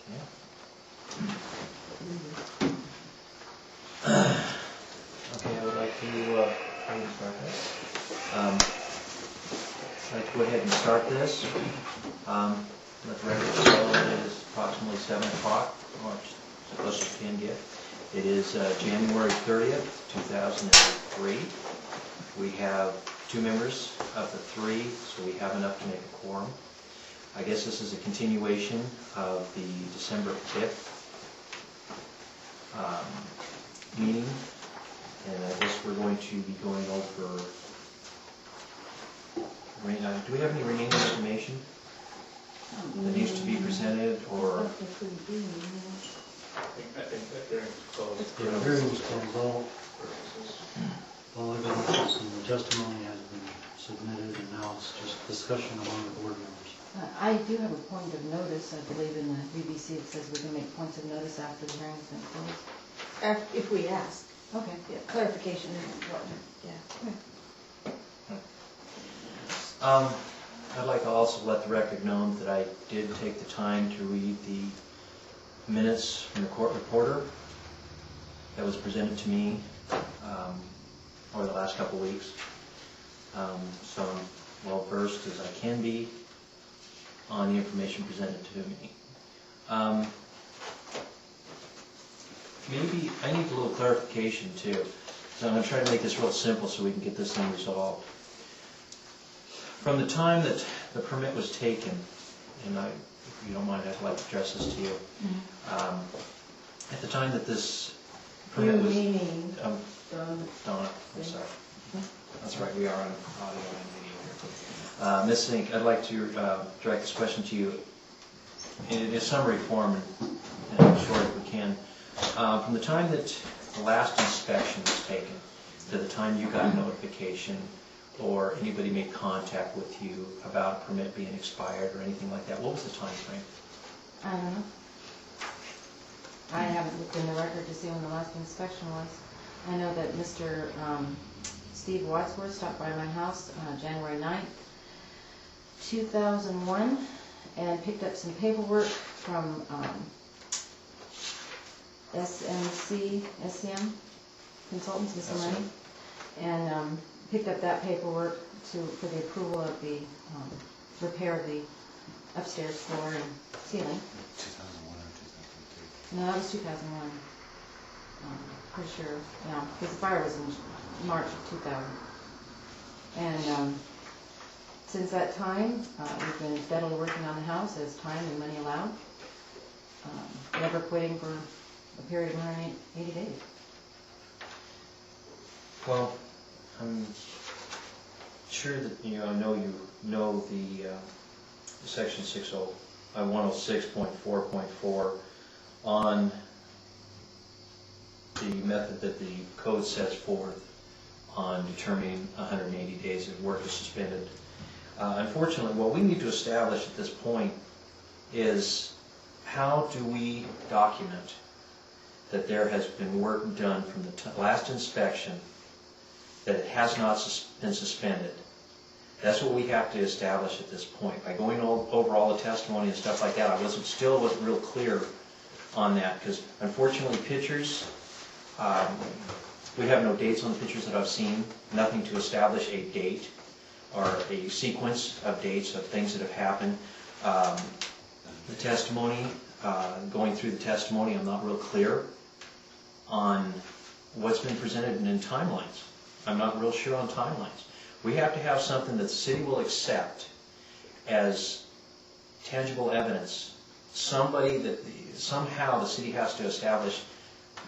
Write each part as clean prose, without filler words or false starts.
Okay, I would like to start this. I'd like to go ahead and start this. Let the record show that it is approximately 7 o'clock, or as close as you can get. It is January 30th, 2003. We have 2 members of the 3, so we have enough to make a quorum. I guess this is a continuation of the December 5th meeting, and I guess we're going to be going over, do we have any remaining information that needs to be presented, or? I think that hearing's closed. The hearing's closed. All evidence and the testimony has been submitted, and now it's just discussion among the board members. I do have a point of notice, I believe in the BBC it says we can make points of notice after the hearing's been closed. If we ask. Okay. Yeah, clarification is important, yeah. I'd like to also let the record known that I did take the time to read the minutes from the court reporter that was presented to me over the last couple of weeks. So I'm well versed as I can be on the information presented to me. Maybe I need a little clarification too, so I'm going to try to make this real simple so we can get this thing resolved. From the time that the permit was taken, and if you don't mind, I'd like to address this to you. At the time that this permit was... meaning Donna, I'm sorry. That's right, we are on audio and video here. Ms. Zink, I'd like to direct this question to you in a summary form, and short if we can. From the time that the last inspection was taken to the time you got notification or anybody made contact with you about a permit being expired or anything like that, what was the time frame? I don't know. I haven't looked in the record to see when the last inspection was. I know that Mr. Steve Wadsworth stopped by my house January 9th, 2001, and picked up some paperwork from SCM Consultants, Mr. Money, and picked up that paperwork for the approval of the repair of the upstairs floor and ceiling. 2001 or 2003? No, that was 2001. Pretty sure, yeah, because the fire was in March of 2000. And since that time, we've been steadily working on the house as time and money allowed, never quitting for a period of 180 days. Well, I'm sure that you know the section 106.4.4 on the method that the code sets forth on determining 180 days of work is suspended. Unfortunately, what we need to establish at this point is how do we document that there has been work done from the last inspection that it has not been suspended. That's what we have to establish at this point. By going over all the testimony and stuff like that, I still wasn't real clear on that, because unfortunately pictures, we have no dates on the pictures that I've seen, nothing to establish a date or a sequence of dates of things that have happened. The testimony, going through the testimony, I'm not real clear on what's been presented in timelines. I'm not real sure on timelines. We have to have something that the city will accept as tangible evidence. Somehow the city has to establish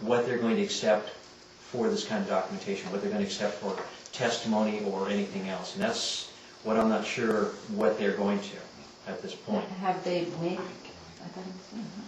what they're going to accept for this kind of documentation, what they're going to accept for testimony or anything else. And that's what I'm not sure what they're going to at this point. Have they made, I thought it was done, huh?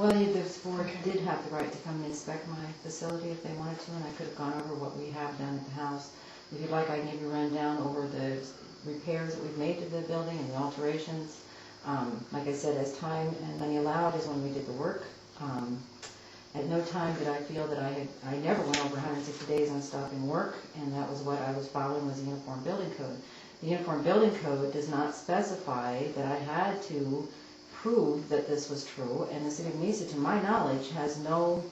Well, this board did have the right to come and inspect my facility if they wanted to, and I could have gone over what we have done at the house. If you'd like, I can give you a rundown over the repairs that we've made to the building and the alterations. Like I said, as time and money allowed is when we did the work. At no time did I feel that I never went over 160 days on stopping work, and that was what I was following was the Uniform Building Code. The Uniform Building Code does not specify that I had to prove that this was true, and the City of Mesa, to my knowledge, has no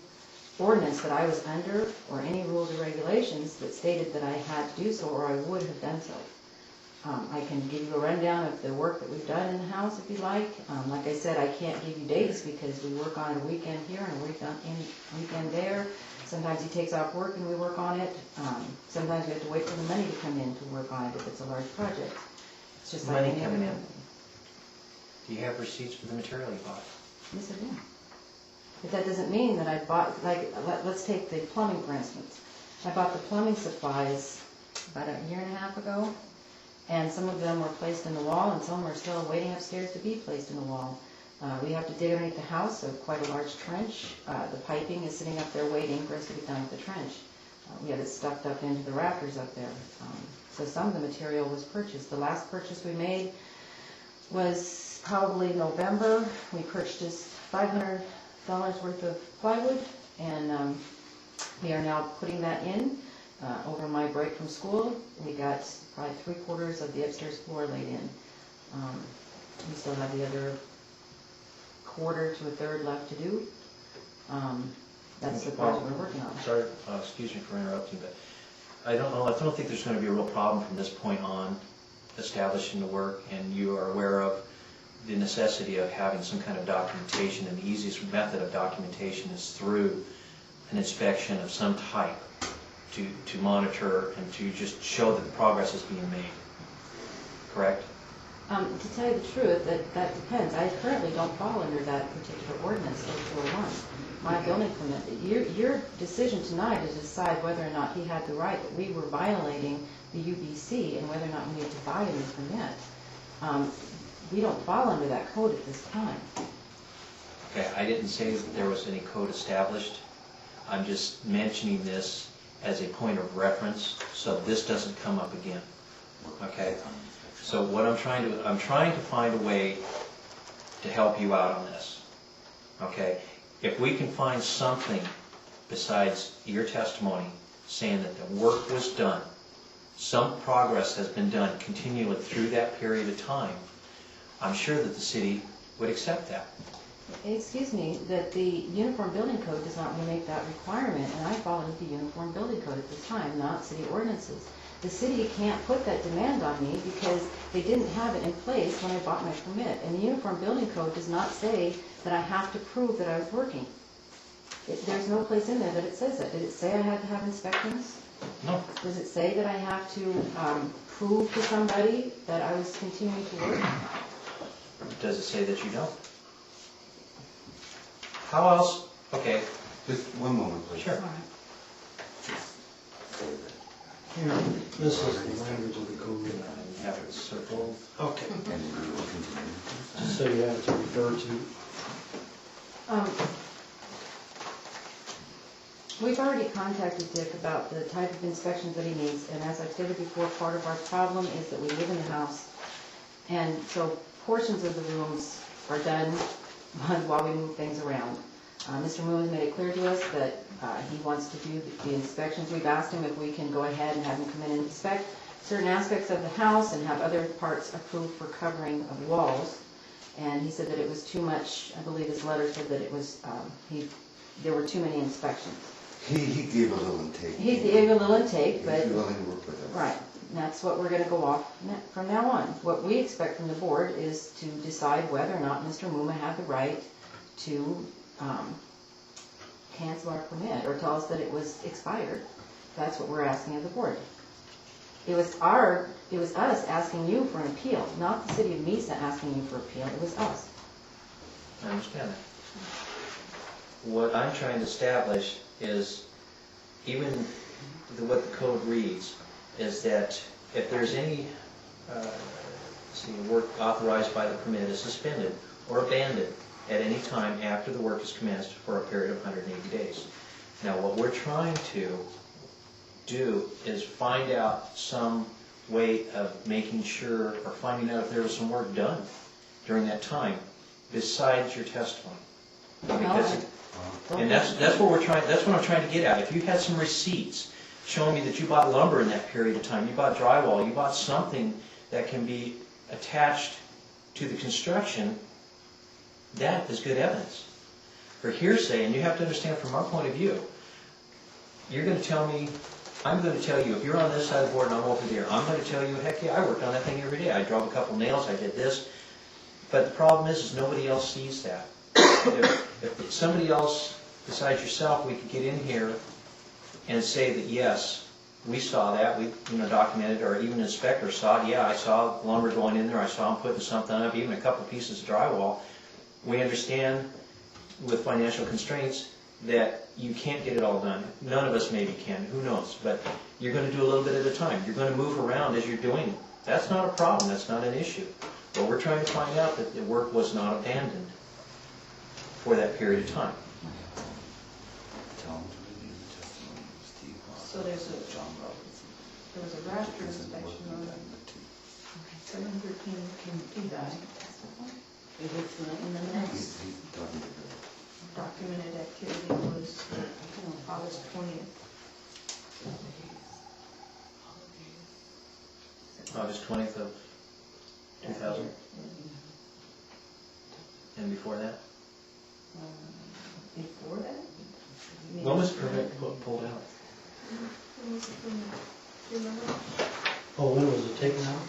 ordinance that I was under or any rules or regulations that stated that I had to do so or I would have done so. I can give you a rundown of the work that we've done in the house if you like. Like I said, I can't give you dates because we work on a weekend here and a weekend there. Sometimes he takes off work and we work on it. Sometimes we have to wait for the money to come in to work on it if it's a large project. It's just like Money any coming other in. Do you have receipts for the material you bought? Yes, I do. But that doesn't mean that I bought, like, let's take the plumbing for instance. I bought the plumbing supplies about a year and a half ago, and some of them were placed in the wall, and some are still waiting upstairs to be placed in the wall. We have to dig underneath the house, so quite a large trench. The piping is sitting up there waiting for us to get done with the trench. We have it stuffed up into the rafters up there. So some of the material was purchased. The last purchase we made was probably November. We purchased $500 worth of plywood, and we are now putting that in. Over my break from school, we got probably 3/4 of the upstairs floor laid in. We still have the other 1/4 to 1/3 left to do. That's the project we're working on. Sorry, excuse me for interrupting, but I don't think there's going to be a real problem from this point on establishing the work, and you are aware of the necessity of having some kind of documentation, and the easiest method of documentation is through an inspection of some type to monitor and to just show that the progress is being made. Correct? To tell you the truth, that depends. I currently don't fall under that particular ordinance, 201. My building permit, your decision tonight is to decide whether or not he had the right, that we were violating the UBC, and whether or not we needed to buy a new permit. We don't fall under that code at this time. Okay, I didn't say that there was any code established. I'm just mentioning this as a point of reference, so this doesn't come up again. Okay? So what I'm trying to find a way to help you out on this. Okay? If we can find something besides your testimony saying that the work was done, some progress has been done continually through that period of time, I'm sure that the city would accept that. Excuse me, that the Uniform Building Code does not make that requirement, and I fall under the Uniform Building Code at this time, not city ordinances. The city can't put that demand on me because they didn't have it in place when I bought my permit. And the Uniform Building Code does not say that I have to prove that I was working. There's no place in there that it says that. Did it say I had to have inspections? No. Does it say that I have to prove to somebody that I was continuing to work? Does it say that you don't? How else? Okay. Just one moment, please. Sure. All right. Here, this is the language of the code. Have it circled. Okay. And we will continue. Just so you have it to refer to. We've already contacted Dick about the type of inspections that he needs, and as I've stated before, part of our problem is that we live in the house, and so portions of the rooms are done while we move things around. Mr. Moon has made it clear to us that he wants to do the inspections. We've asked him if we can go ahead and have him come in and inspect certain aspects of the house and have other parts approved for covering of walls. And he said that it was too much. I believe his letter said that it was, there were too many inspections. He gave a little intake. He gave a little intake, but, He's willing to work with us. right, and that's what we're gonna go off from now on. What we expect from the board is to decide whether or not Mr. Mumma had the right to cancel our permit or tell us that it was expired. That's what we're asking of the board. It was us asking you for an appeal, not the city of Mesa asking you for appeal. It was us. I understand that. What I'm trying to establish is, even what the code reads, is that if there's any work authorized by the permit is suspended or abandoned at any time after the work is commenced for a period of 180 days. Now, what we're trying to do is find out some way of making sure, or finding out if there was some work done during that time besides your testimony. I think No, that's, and that's what that's what I'm trying to get at. If you had some receipts showing me that you bought lumber in that period of time, you bought drywall, you bought something that can be attached to the construction, that is good evidence. For hearsay, and you have to understand from our point of view, you're gonna tell me, I'm gonna tell you, if you're on this side of the board and I'm over there, I'm gonna tell you, heck yeah, I worked on that thing every day. I drove a couple nails, I did this. But the problem is nobody else sees that. If somebody else besides yourself, we could get in here and say that, yes, we saw that, we documented, or even an inspector saw it, yeah, I saw lumber going in there, I saw them putting something up, even a couple pieces of drywall. We understand with financial constraints that you can't get it all done. None of us maybe can, who knows, but you're going to do a little bit at a time. You're going to move around as you're doing it. That's not a problem, that's not an issue. But we're trying to find out that the work was not abandoned for that period of time. Tell him to review the testimony of Steve Hawes. So there's a, John Robinson. there was a raster inspection on it. 7/13 he died. And the next He's talking to her. documented activity was August 20th. August 20th of 2000, and before that? Before that? When was the permit pulled out? When was the permit? Do you remember? Oh, when was it taken out?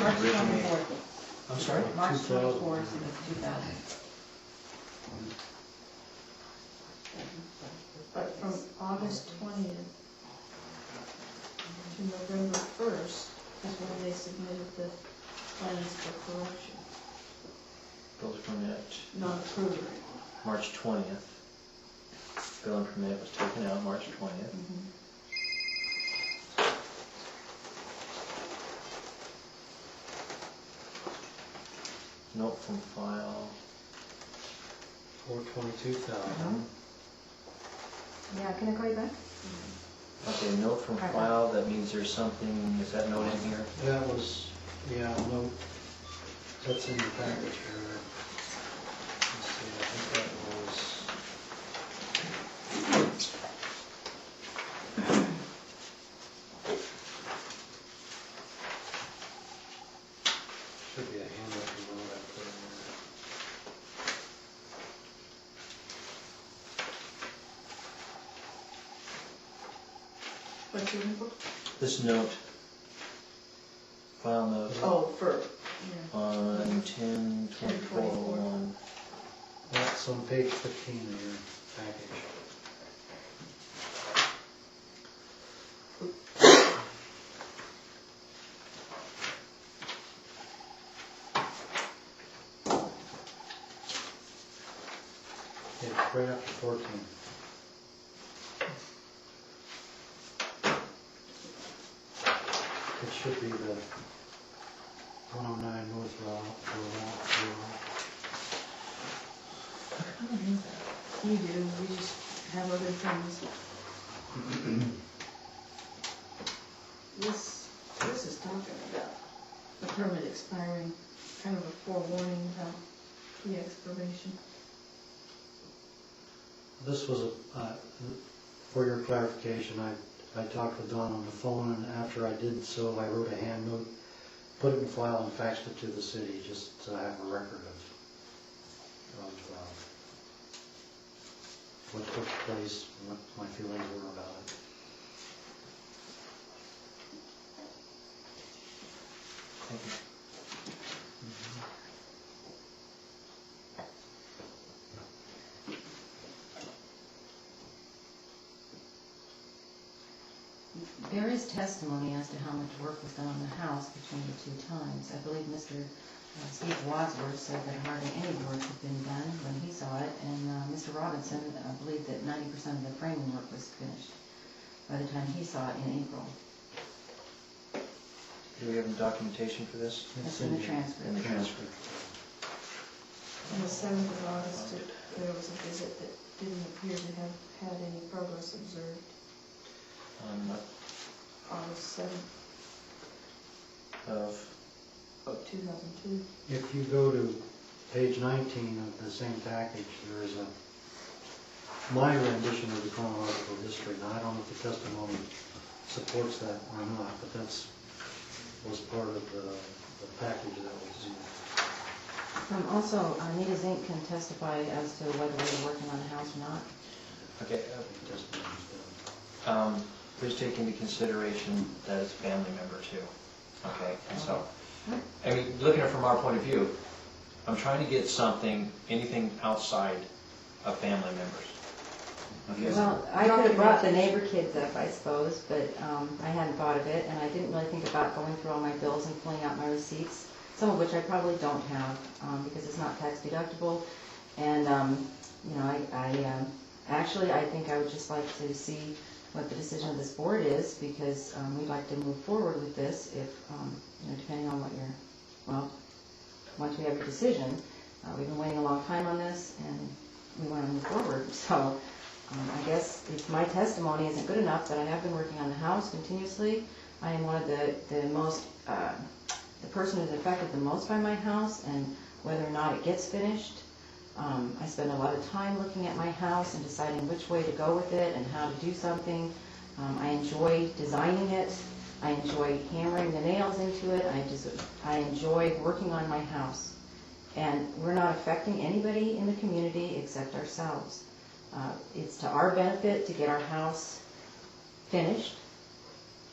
March 24th. I'm sorry? March 2000. 24th, it was 2000. But from August 20th to November 1st is when they submitted the plans for correction, Building permit, not approved. March 20th. Building permit was taken out March 20th. Note from file. 4/22/2000. Yeah, can I call you back? Okay, note from file, that means there's something, is that note in here? That was, yeah, no, that's in the package here. Let's see, I think that was. Should be a handwritten note I put in there. What's your info? This note, file note Oh, for, yeah. on 10/24/01. That's on page 15 of your package. Yeah, right after 14. It should be the 109 North Route. You do, we just have other things. This is talking about the permit expiring, kind of a forewarning about the expiration. This was for your clarification, I talked with Donna on the phone, and after I did so, I wrote a hand note, put it in file, and faxed it to the city, just to have a record of what took place, and what my feelings were about it. Thank you. There is testimony as to how much work was done on the house between the two times. I believe Mr. Steve Wadsworth said that hardly any work had been done when he saw it, and Mr. Robinson believed that 90% of the framing work was finished by the time he saw it in April. Do we have any documentation for this? That's in the transcript. In the transcript. On the 7th of August, there was a visit that didn't appear to have had any progress observed. August 7th Of, of 2002. If you go to page 19 of the same package, there is a my rendition of the chronological history. Now, I don't know if the testimony supports that or not, but that's was part of the package that was Also, Anita Zink can testify as to whether we're working on the house or not. Okay, testimony done. please take into consideration that it's a family member too. Okay, so, I mean, looking at it from our point of view, I'm trying to get something, anything outside of family members. Okay. Well, I could have brought the neighbor kids up, I suppose, but I hadn't thought of it, and I didn't really think about going through all my bills and pulling out my receipts, some of which I probably don't have, because it's not tax deductible. And, you know, actually, I think I would just like to see what the decision of this board is, because we'd like to move forward with this if, you know, depending on what you're, well, once we have a decision, we've been waiting a long time on this, and we want to move forward. So I guess if my testimony isn't good enough, that I have been working on the house continuously. I am one of the most, the person who's affected the most by my house, and whether or not it gets finished. I spend a lot of time looking at my house and deciding which way to go with it and how to do something. I enjoy designing it. I enjoy hammering the nails into it. I enjoy working on my house. And we're not affecting anybody in the community except ourselves. It's to our benefit to get our house finished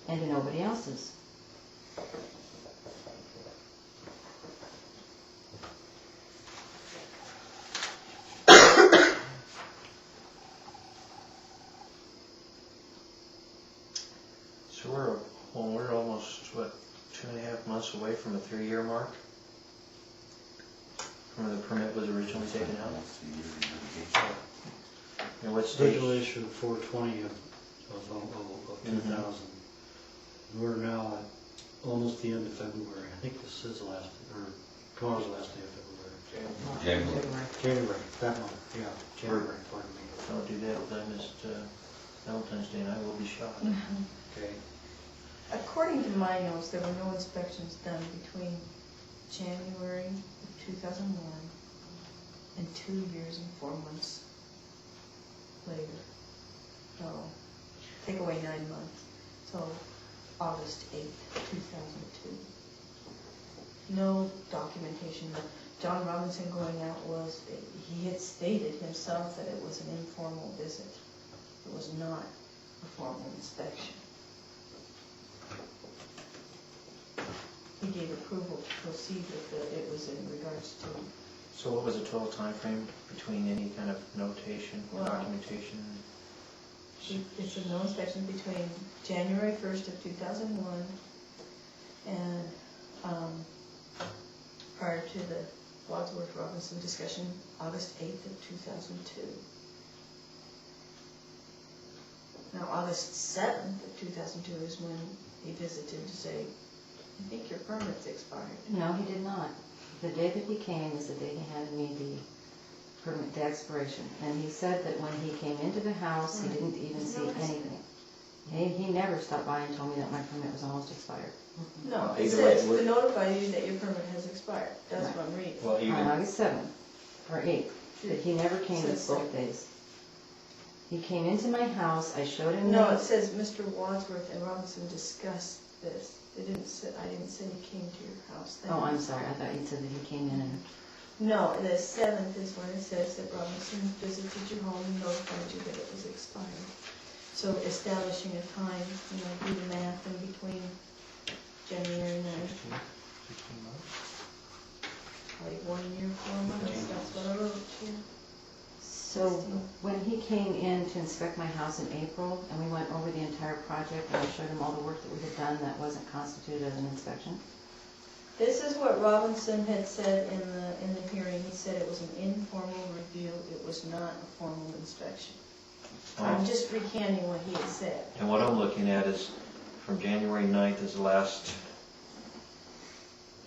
and to nobody else's. So we're almost, what, 2.5 months away from a 3-year mark? From when the permit was originally taken out? Almost a year in litigation. And what stage? Originally issued 4/20 of 2000. We're now at almost the end of February. I think this is the last, or tomorrow's the last day of February. January, that month, yeah, January, pardon me. Don't do that when I missed Valentine's Day, and I will be shocked. Okay. According to my notes, there were no inspections done between January of 2001 and 2 years and 4 months later. So, take away 9 months. So, August 8th, 2002. No documentation. John Robinson going out was, he had stated himself that it was an informal visit. It was not a formal inspection. He gave approval to proceed with it was in regards to. So what was the total time frame between any kind of notation, Well, documentation? It's a no inspection between January 1st of 2001 and prior to the Wadsworth-Robinson discussion, August 8th of 2002. Now, August 7th of 2002 is when he visited to say, I think your permit's expired. No, he did not. The day that he came is the day he handed me the permit, the expiration. And he said that when he came into the house, he didn't even see anything. He never stopped by and told me that my permit was almost expired. No, it Either way, says to notify you that your permit has expired. That's what I'm reading. Well, On even, August 7th, or 8th, but he never came to Says both days. He came into my house, I showed him. No, the- it says Mr. Wadsworth and Robinson discussed this. It didn't say, I didn't say he came to your house. Oh, I'm sorry, I thought you said that he came in and, No, the 7th is when it says that Robinson visited your home and notified you that it was expired. So establishing a time, you know, do the math in between January 9th, 15 months? like 1 year, 4 months, that's what I wrote here. so when he came in to inspect my house in April, and we went over the entire project, and I showed him all the work that we had done that wasn't constituted as an inspection. This is what Robinson had said in the hearing. He said it was an informal review, it was not a formal inspection. I'm just recanting what he had said. And what I'm looking at is from January 9th is the last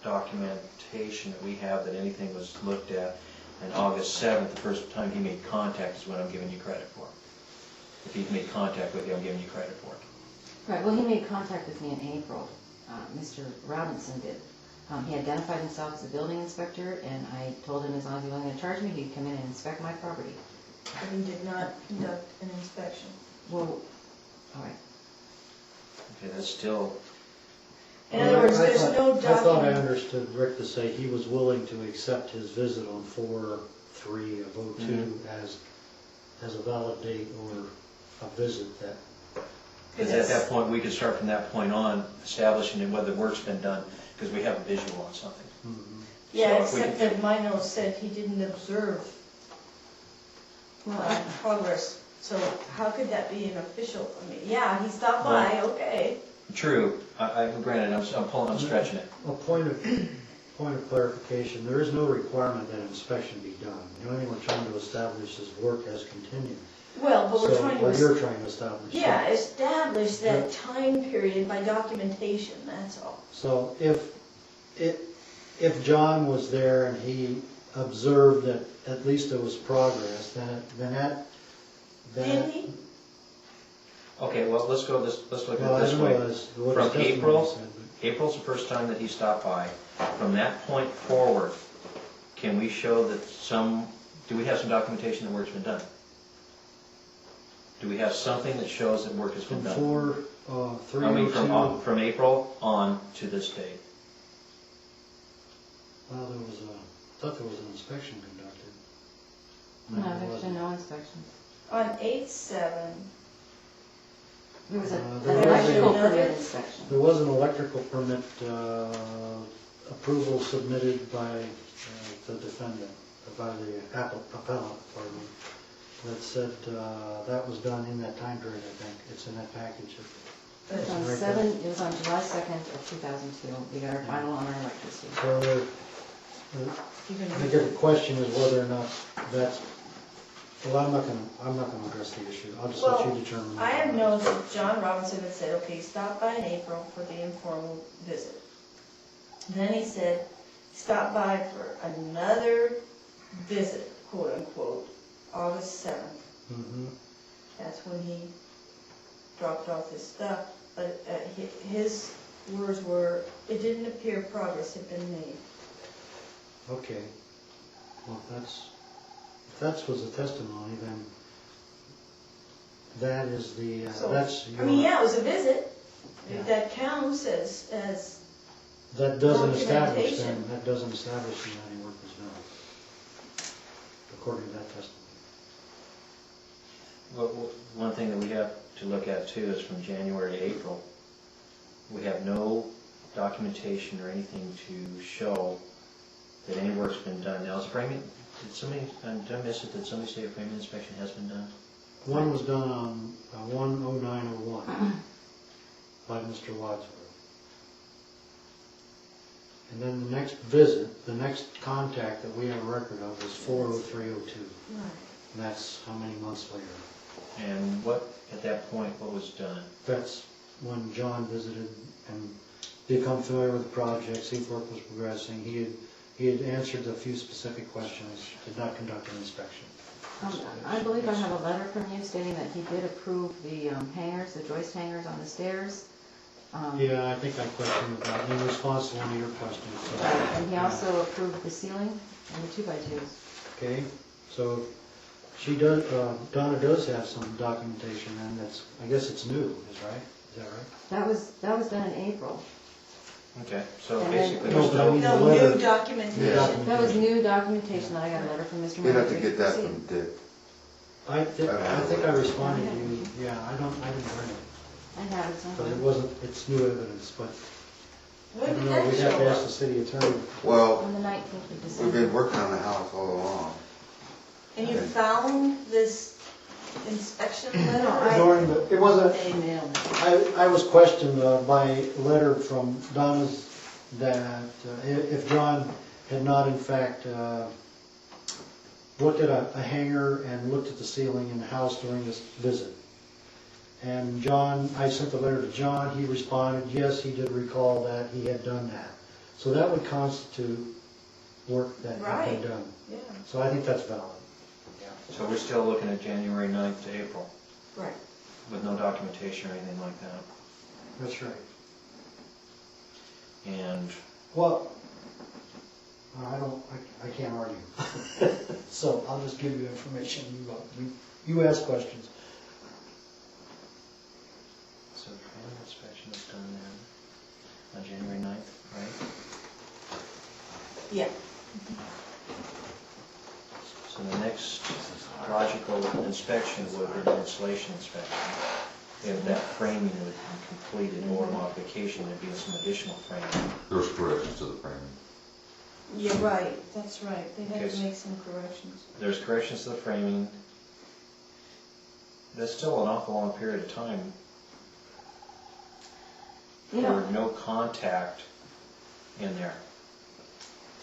documentation that we have that anything was looked at. And August 7th, the first time he made contact is what I'm giving you credit for. If he's made contact with you, I'm giving you credit for it. Right, well, he made contact with me in April. Mr. Robinson did. He identified himself as a building inspector, and I told him as long as he wasn't gonna charge me, he'd come in and inspect my property. But he did not conduct an inspection. Well, all right. Okay, that's still, In other words, there's no I thought I document. understood Rick to say he was willing to accept his visit on 4/3 of '02 as a valid date or a visit that. because at that point, we could start from that point on, establishing whether the work's been done, because we have a visual on something. Yeah, So if we except that my notes said he didn't observe Well, progress. So how could that be an official? I mean, yeah, he stopped by, okay. True, granted, I'm stretching it. A point of clarification, there is no requirement that an inspection be done. The only thing we're trying to establish is work has continued. Well, but we're trying Or to, you're trying to establish. yeah, establish that time period by documentation, that's all. So if John was there and he observed that at least there was progress, then Did he? Okay, well, let's look well, at I it this don't know way. what his From testimony April, said, April's the first time that he stopped by. From that point forward, can we show that do we have some documentation that work's been done? Do we have something that shows that work has but been from done? 4/3 I mean, '02, from April on to this date. well, I thought there was an inspection conducted. no, there there's been wasn't. no inspections. On 8/7, There was There an was electrical another- permit inspection. There was an electrical permit approval submitted by the defendant, by the appellant, pardon me, that said that was done in that time period, I think. It's in that package. It was on it was on July 2nd of 2002. We got our final on our electricity. So I think the question is whether or not that's, well, I'm not gonna address the issue. I'll just let Well, you determine. I have notes that John Robinson had said, okay, stop by in April for the informal visit. Then he said, stop by for another visit, quote unquote, August 7th. Mhm. That's when he dropped off his stuff. But his words were, it didn't appear progress had been made. Okay. Well, if that was the testimony, then that is the, So, that's I mean, your, yeah, it was a visit. Yeah. That counts as, that doesn't establish documentation. then, that doesn't establish that any work was done, according to that testimony. Well, one thing that we have to look at too is from January to April, we have no documentation or anything to show that any work's been done. Now, is framing, did I miss it, did somebody say a framing inspection has been done? One was done on 1/09/01 by Mr. Wadsworth. And then the next visit, the next contact that we have a record of was 4/03/02. And that's how many months later? And what, at that point, what was done? That's when John visited and become familiar with the project, see if work was progressing. He had answered a few specific questions, did not conduct an inspection. I believe I have a letter from you stating that he did approve the hangers, the joist hangers on the stairs. Yeah, I think I questioned that in response to one of your questions. So, And he also approved the ceiling and the 2x2s. okay, so she does, Donna does have some documentation, and that's, I guess it's new, is that right? That was done in April. Okay, so And then- basically, No, we're but I mean- still, no letter. new documentation. Yeah. That was new documentation that I got a letter from Mr. We'd have to Murphy. get that from Dick. I think I responded to you, yeah, I didn't bring it, I have it but it somewhere. wasn't, it's new evidence, but I When don't did know, that we'd have to show ask the up? city attorney. Well, On the 19th of we've December. been working on the house all along. And you found this inspection letter? During the, it wasn't, They mailed it. I was questioned by letter from Donna's that if John had not in fact looked at a hanger and looked at the ceiling in the house during this visit. And John, I sent the letter to John, he responded, yes, he did recall that he had done that. So that would constitute work that had Right. been done. Yeah, So I think that's valid. so we're still looking at January 9th to April, right. with no documentation or anything like that. That's right. And, Well, I can't argue. So I'll just give you information, you ask questions. So the final inspection is done then on January 9th, right? Yeah. So the next logical inspection would be an installation inspection. If that framing would be completed or modification, there'd be some additional framing. There's corrections to the framing. Yeah, right, that's right, they had Okay. to make some corrections. There's corrections to the framing. That's still an awful long period of time You know, for no contact in there.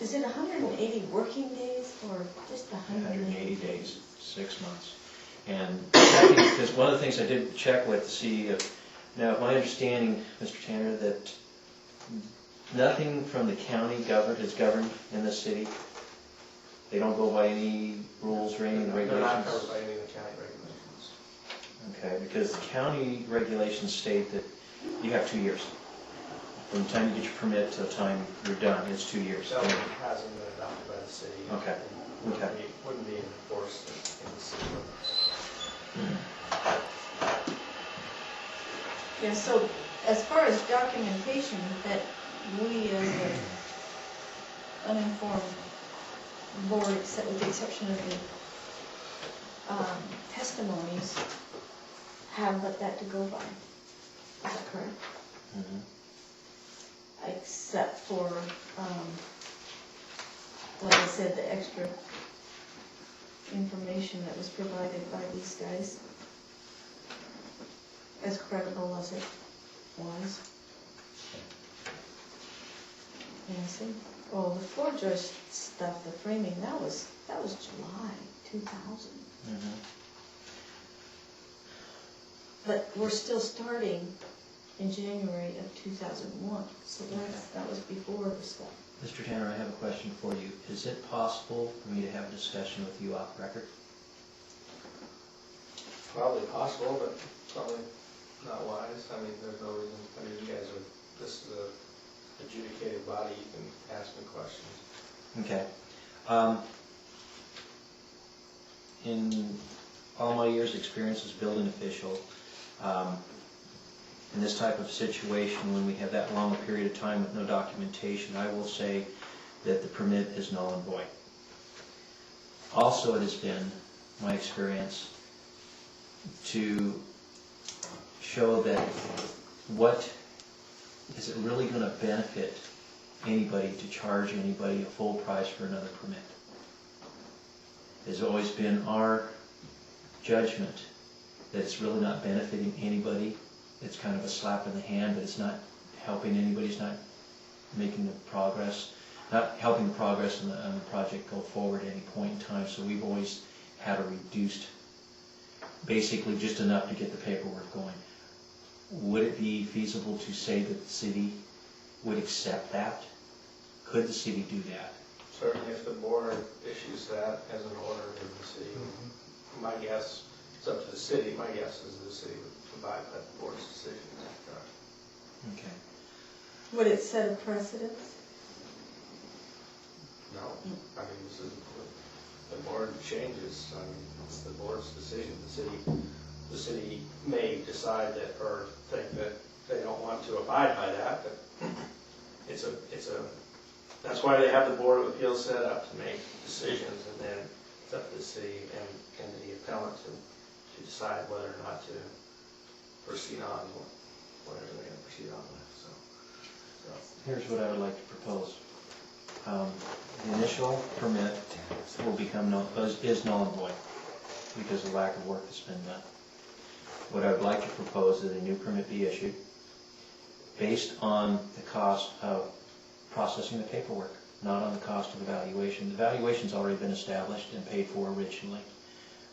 Is it 180 working days or just 180 days, 6 months. And because one of the things I did check with to see if, now my understanding, Mr. Tanner, that nothing from the county is governed in this city. They don't go by any rules or any regulations. They're not covered by any of the county regulations. Okay, because the county regulations state that you have 2 years. From the time you get your permit to the time you're done, it's 2 years. So it hasn't been adopted by the city. Okay. And Okay. wouldn't be enforced in the city. Yeah, so as far as documentation that we as an uninformed board, except with the exception of the testimonies, have but that to go by. Is that correct? Mhm. Except for, like I said, the extra information that was provided by these guys, as credible as it was. Yeah, see, oh, the floor joist stuff, the framing, that was July 2000. Mhm. But we're still starting in January of 2001, so that was before the stuff. Mr. Tanner, I have a question for you. Is it possible for me to have a discussion with you off record? Probably possible, but probably not wise. I mean, there's no reason, I mean, you guys are, this is a adjudicated body, you can ask me questions. Okay. In all my years' experience as building official, in this type of situation, when we have that long a period of time with no documentation, I will say that the permit is null and void. Also, it has been my experience to show that what is it really going to benefit anybody to charge anybody a full price for another permit? It's always been our judgment that it's really not benefiting anybody. It's kind of a slap in the hand, but it's not helping anybody. It's not making the progress, not helping the progress on the project go forward at any point in time. So we've always had a reduced, basically just enough to get the paperwork going. Would it be feasible to say that the city would accept that? Could the city do that? Certainly if the board issues that as an order to the city, my guess, it's up to the city, my guess is the city would abide by the board's decision. Okay. Would it set a precedence? No, I mean, this is, the board changes, I mean, it's the board's decision. The city may decide that, or think that they don't want to abide by that, but that's why they have the Board of Appeals set up, to make decisions, and then it's up to the city and the appellant to decide whether or not to proceed on whatever they're going to proceed on with. So. Here's what I would like to propose. The initial permit will become is null and void because of lack of work that's been done. What I would like to propose is a new permit be issued based on the cost of processing the paperwork, not on the cost of the valuation. The valuation's already been established and paid for originally,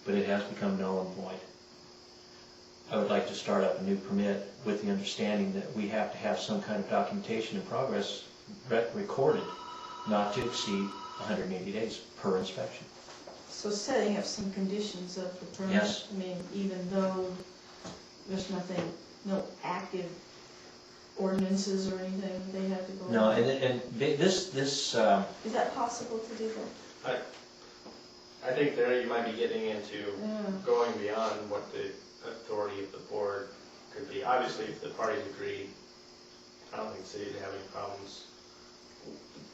but it has become null and void. I would like to start up a new permit with the understanding that we have to have some kind of documentation and progress recorded, not to exceed 180 days per inspection. So setting up some conditions of the permit? Yes. I mean, even though there's no active ordinances or anything they have to go? No, and this, Is that possible to do that? I think there you might be getting into Yeah. going beyond what the authority of the board could be. Obviously, if the parties agree, I don't think the city would have any problems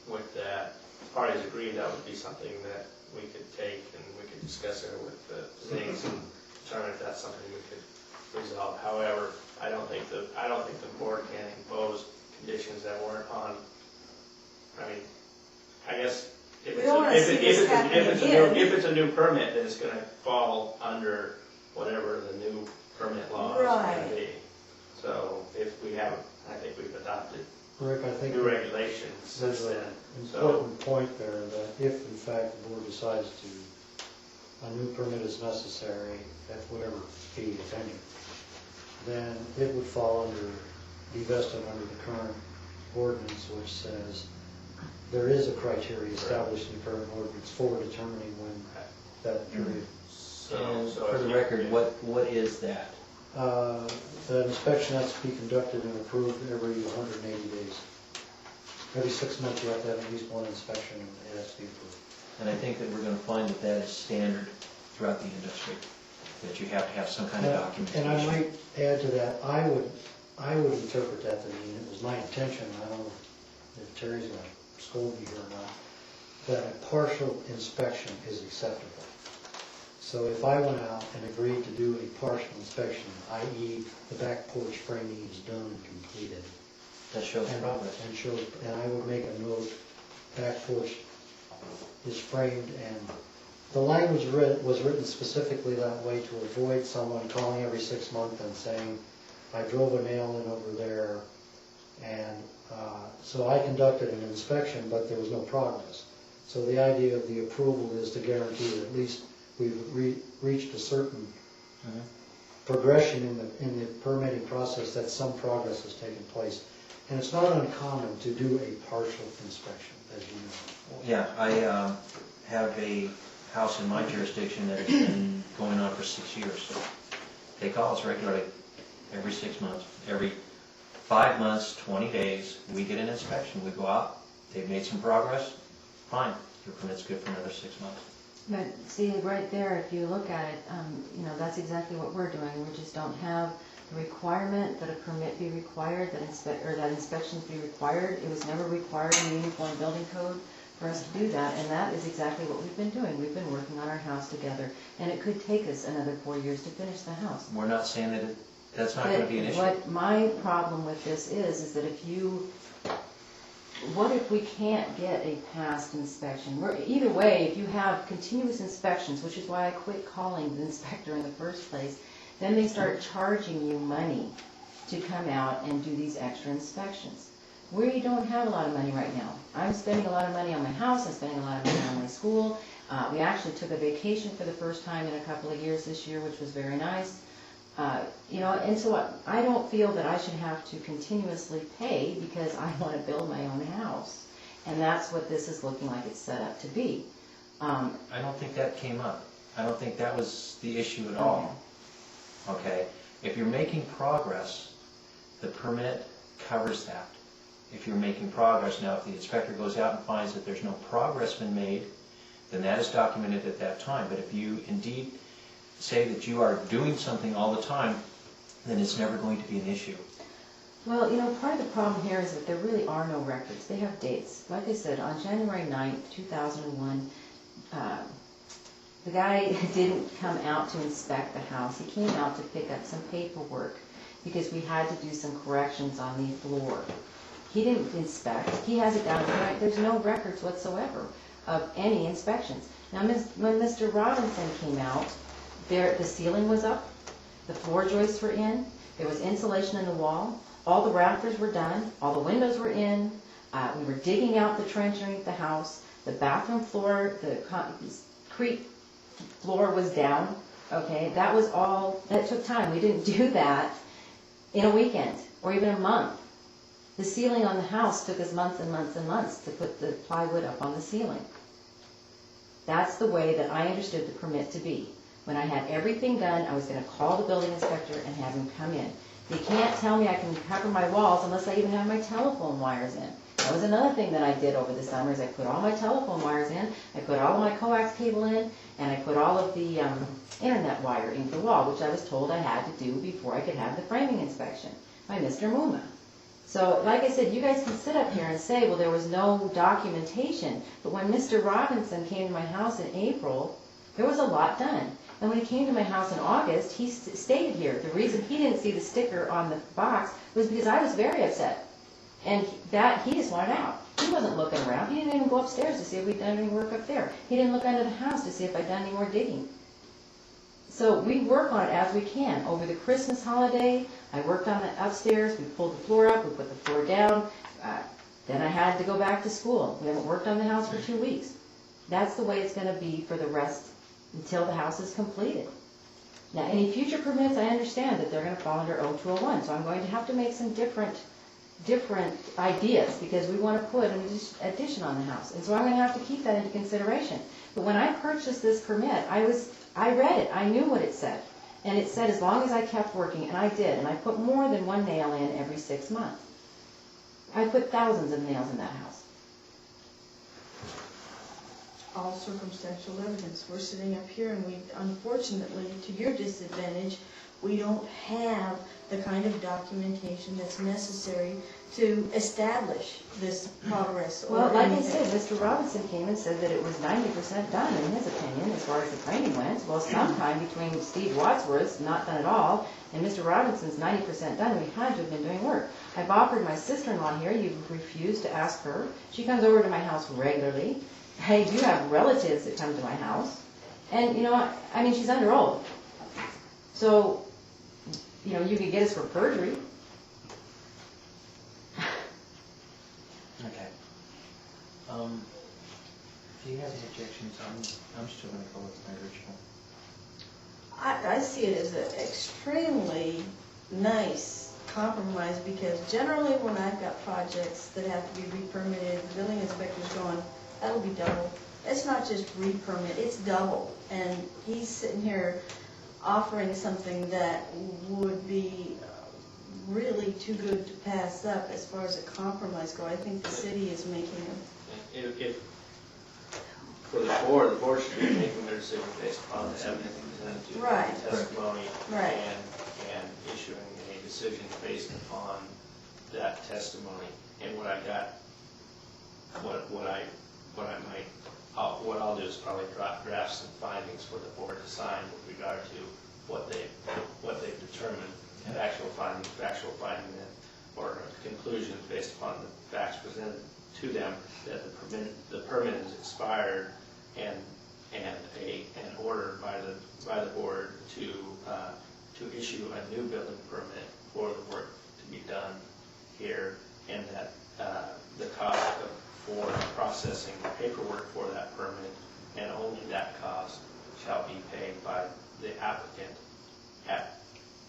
with that. If the parties agreed, that would be something that we could take and we could discuss it with the Zinks and determine if that's something we could resolve. However, I don't think the board can impose conditions that weren't on. I mean, I guess if We it's don't wanna see this happening again. if it's a new permit, then it's going to fall under whatever the new permit law is going Right. to be. So if we have, I think we've adopted Rick, I think new regulations since there's then. an So important point there, that if in fact the board decides a new permit is necessary, at whatever fee, if any, then it would fall under, be vested under the current ordinance, which says there is a criteria established in the current ordinance for determining when that period. and so for if the you- record, what is that? The inspection has to be conducted and approved every 180 days. Every 6 months you have to have at least one inspection and it has to be approved. And I think that we're gonna find that that is standard throughout the industry, that you have to have some kind of documentation. And I might add to that, I would interpret that to mean, it was my intention, I don't know if Terry's gonna scold me here or not, that a partial inspection is acceptable. So if I went out and agreed to do a partial inspection, i.e. the back porch framing is done and completed, That shows progress. and I would make a note, back porch is framed, and the language was written specifically that way to avoid someone calling every 6 months and saying, I drove a nail in over there, and so I conducted an inspection, but there was no progress. So the idea of the approval is to guarantee that at least we've reached a certain Mhm. progression in the permitting process, that some progress has taken place. And it's not uncommon to do a partial inspection, as you know. Yeah, I have a house in my jurisdiction that has been going on for 6 years. They call us regularly, every 6 months, every 5 months, 20 days, we get an inspection. We go out, they've made some progress, fine, your permit's good for another 6 months. But see, right there, if you look at it, that's exactly what we're doing. We just don't have the requirement that a permit be required, that inspections be required. It was never required in the Uniform Building Code for us to do that, and that is exactly what we've been doing. We've been working on our house together, and it could take us another 4 years to finish the house. We're not saying that that's not going to be an issue. What my problem with this is that what if we can't get a past inspection? Either way, if you have continuous inspections, which is why I quit calling the inspector in the first place, then they start charging you money to come out and do these extra inspections. We don't have a lot of money right now. I'm spending a lot of money on my house, I'm spending a lot of money on my school. We actually took a vacation for the first time in a couple of years this year, which was very nice. And so I don't feel that I should have to continuously pay because I want to build my own house. And that's what this is looking like it's set up to be. I don't think that came up. I don't think that was the issue at all. Okay? If you're making progress, the permit covers that. If you're making progress, now if the inspector goes out and finds that there's no progress been made, then that is documented at that time. But if you indeed say that you are doing something all the time, then it's never going to be an issue. Well, part of the problem here is that there really are no records. They have dates. Like I said, on January 9th, 2001, the guy didn't come out to inspect the house. He came out to pick up some paperwork because we had to do some corrections on the floor. He didn't inspect. He has it down right. There's no records whatsoever of any inspections. Now, when Mr. Robinson came out, the ceiling was up, the floor joists were in, there was insulation in the wall, all the rafters were done, all the windows were in, we were digging out the trench underneath the house, the bathroom floor, the concrete floor was down, okay, that took time. We didn't do that in a weekend or even a month. The ceiling on the house took us months and months and months to put the plywood up on the ceiling. That's the way that I understood the permit to be. When I had everything done, I was going to call the building inspector and have him come in. You can't tell me I can cover my walls unless I even have my telephone wires in. That was another thing that I did over the summer is I put all my telephone wires in, I put all of my coax cable in, and I put all of the internet wire into the wall, which I was told I had to do before I could have the framing inspection by Mr. Mumma. So, like I said, you guys can sit up here and say, well, there was no documentation. But when Mr. Robinson came to my house in April, there was a lot done. And when he came to my house in August, he stayed here. The reason he didn't see the sticker on the box was because I was very upset. And he just wanted out. He wasn't looking around. He didn't even go upstairs to see if we'd done any work up there. He didn't look under the house to see if I'd done any more digging. So we work on it as we can. Over the Christmas holiday, I worked on it upstairs. We pulled the floor up. We put the floor down. Then I had to go back to school. We haven't worked on the house for 2 weeks. That's the way it's going to be for the rest until the house is completed. Now, any future permits, I understand that they're going to fall under O201. So I'm going to have to make some different ideas because we want to put an addition on the house. And so I'm going to have to keep that into consideration. But when I purchased this permit, I read it. I knew what it said. And it said as long as I kept working, and I did, and I put more than one nail in every 6 months. I put thousands of nails in that house. All circumstantial evidence. We're sitting up here and we, unfortunately, to your disadvantage, we don't have the kind of documentation that's necessary to establish this progress. Or Well, like I anything. said, Mr. Robinson came and said that it was 90% done in his opinion as far as the framing went. Well, sometime between Steve Wadsworth's not done at all and Mr. Robinson's 90% done, we had to have been doing work. I've offered my sister-in-law here, you've refused to ask her. She comes over to my house regularly. I do have relatives that come to my house. And, you know, I mean, she's under oath. So, you know, you could get us for perjury. Okay. Do you have any objections? I'm still going to go with my original. I see it as an extremely nice compromise because generally when I've got projects that have to be re-permitted, the building inspector's going, that'll be double. It's not just re-permit, it's double. And he's sitting here offering something that would be really too good to pass up as far as a compromise go. I think the city is making If for the board should be making their decision based upon the evidence presented to Right. the testimony Right. and issuing a decision based upon that testimony. And what I'll do is probably draft some findings for the board to sign with regard to what they've determined, factual finding, or conclusions based upon the facts presented to them that the permit is expired and an order by the board to issue a new building permit for the work to be done here, and that the cost for processing the paperwork for that permit and only that cost shall be paid by the applicant.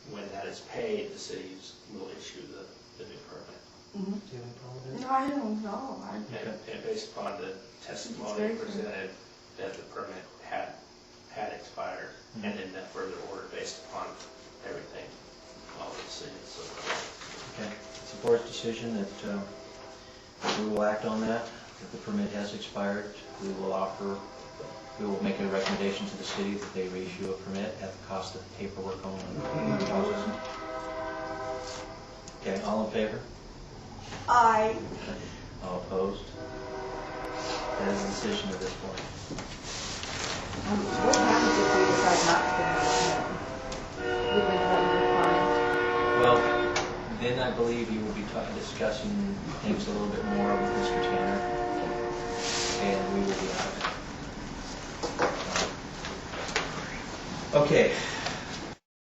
When that is paid, the cities will issue the new permit. Do you have any problem with that? No, I don't know. And based upon the testimony very presented, that the permit had expired, and in that further order based upon everything, all the decisions. So, Okay, it's the board's decision that we will act on that. If the permit has expired, we will make a recommendation to the city that they reissue a permit at the cost of the paperwork only. Okay, all in favor? I All opposed? That is the decision at this point. What happens if we decide not to put it in? We've been letting Well, then I believe you will be discussing things a little bit more with Mr. Tanner, and we will be out. Okay,